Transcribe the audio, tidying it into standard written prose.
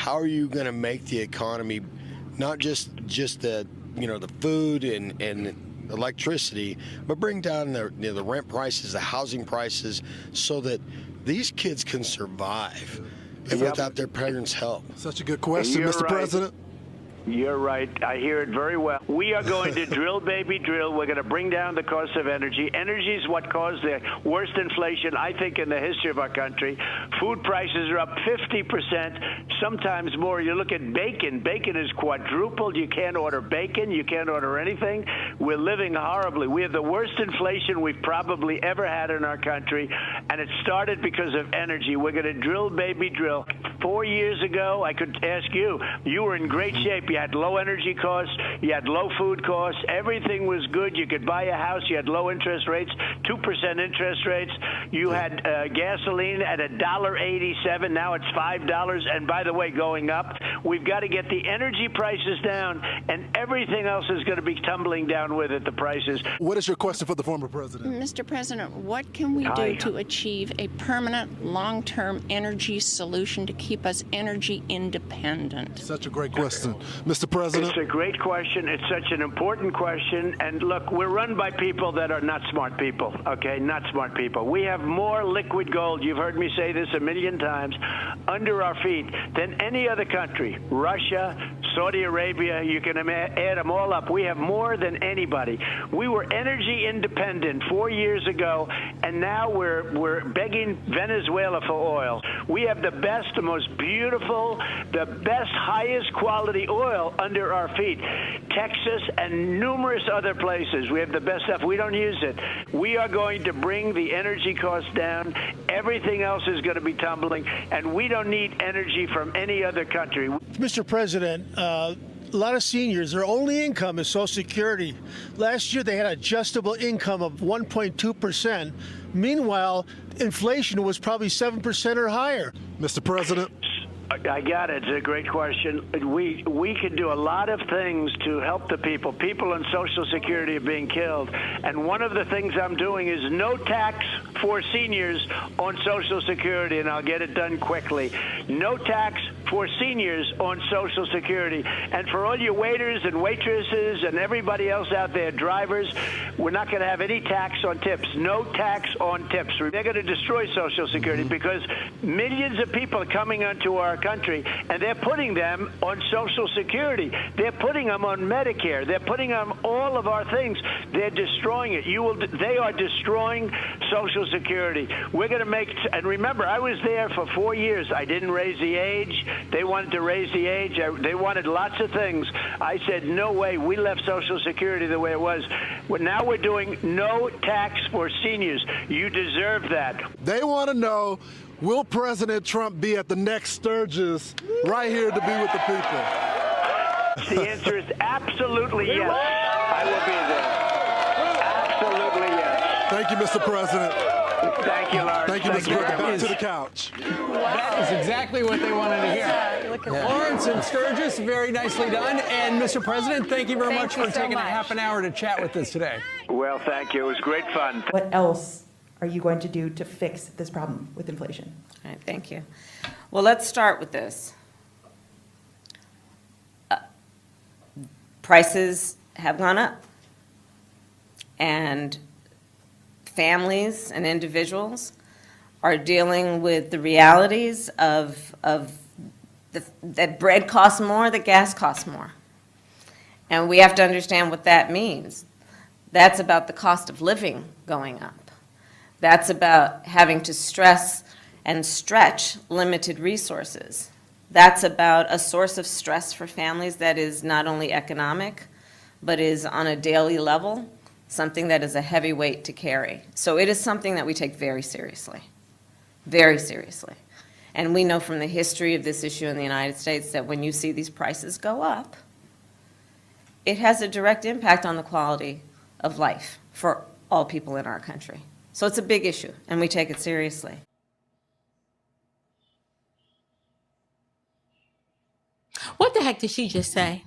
how are you going to make the economy not just the the food and electricity, but bring down the rent prices, the housing prices, so that these kids can survive without their parents' help? Such a good question, Mr. President. You're right. I hear it very well. We are going to drill, baby, drill. We're going to bring down the cost of energy. Energy is what caused the worst inflation, I think, in the history of our country. Food prices are up 50%, sometimes more. You look at bacon. Bacon is quadrupled. You can't order bacon. You can't order anything. We're living horribly. We have the worst inflation we've probably ever had in our country, and it started because of energy. We're going to drill, baby, drill. 4 years ago, I could ask you, you were in great shape. You had low energy costs. You had low food costs. Everything was good. You could buy a house. You had low interest rates, 2% interest rates. You had gasoline at $1.87. Now it's $5. And by the way, going up. We've got to get the energy prices down, and everything else is going to be tumbling down with it, the prices. What is your question for the former president? Mr. President, what can we do to achieve a permanent, long-term energy solution to keep us energy independent? Such a great question. Mr. President? It's a great question. It's such an important question. And look, we're run by people that are not smart people, okay? Not smart people. We have more liquid gold, you've heard me say this a million times, under our feet than any other country. Russia, Saudi Arabia, you can add them all up. We have more than anybody. We were energy independent 4 years ago, and now we're begging Venezuela for oil. We have the best, the most beautiful, the best, highest quality oil under our feet. Texas and numerous other places. We have the best stuff. We don't use it. We are going to bring the energy costs down. Everything else is going to be tumbling, and we don't need energy from any other country. Mr. President, a lot of seniors, their only income is Social Security. Last year, they had adjustable income of 1.2%. Meanwhile, inflation was probably 7% or higher. Mr. President? I got it. It's a great question. We can do a lot of things to help the people. People on Social Security are being killed. And one of the things I'm doing is no tax for seniors on Social Security, and I'll get it done quickly. No tax for seniors on Social Security. And for all your waiters and waitresses and everybody else out there, drivers, we're not going to have any tax on tips. No tax on tips. They're going to destroy Social Security because millions of people are coming onto our country, and they're putting them on Social Security. They're putting them on Medicare. They're putting them on all of our things. They're destroying it. They are destroying Social Security. We're going to make, and remember, I was there for 4 years. I didn't raise the age. They wanted to raise the age. They wanted lots of things. I said, no way. We left Social Security the way it was. Now we're doing no tax for seniors. You deserve that. They want to know, will President Trump be at the next Sturgis right here to be with the people? The answer is absolutely yes. I will be there. Absolutely yes. Thank you, Mr. President. Thank you, Lawrence. Thank you, Mr. President. Back to the couch. That is exactly what they wanted to hear. Lawrence and Sturgis, very nicely done. And Mr. President, thank you very much for taking a half an hour to chat with us today. Well, thank you. It was great fun. What else are you going to do to fix this problem with inflation? All right, thank you. Well, let's start with this. Prices have gone up, and families and individuals are dealing with the realities of that bread costs more, that gas costs more. And we have to understand what that means. That's about the cost of living going up. That's about having to stress and stretch limited resources. That's about a source of stress for families that is not only economic, but is on a daily level, something that is a heavy weight to carry. So it is something that we take very seriously, very seriously. And we know from the history of this issue in the United States that when you see these prices go up, it has a direct impact on the quality of life for all people in our country. So it's a big issue, and we take it seriously. What the heck did she just say?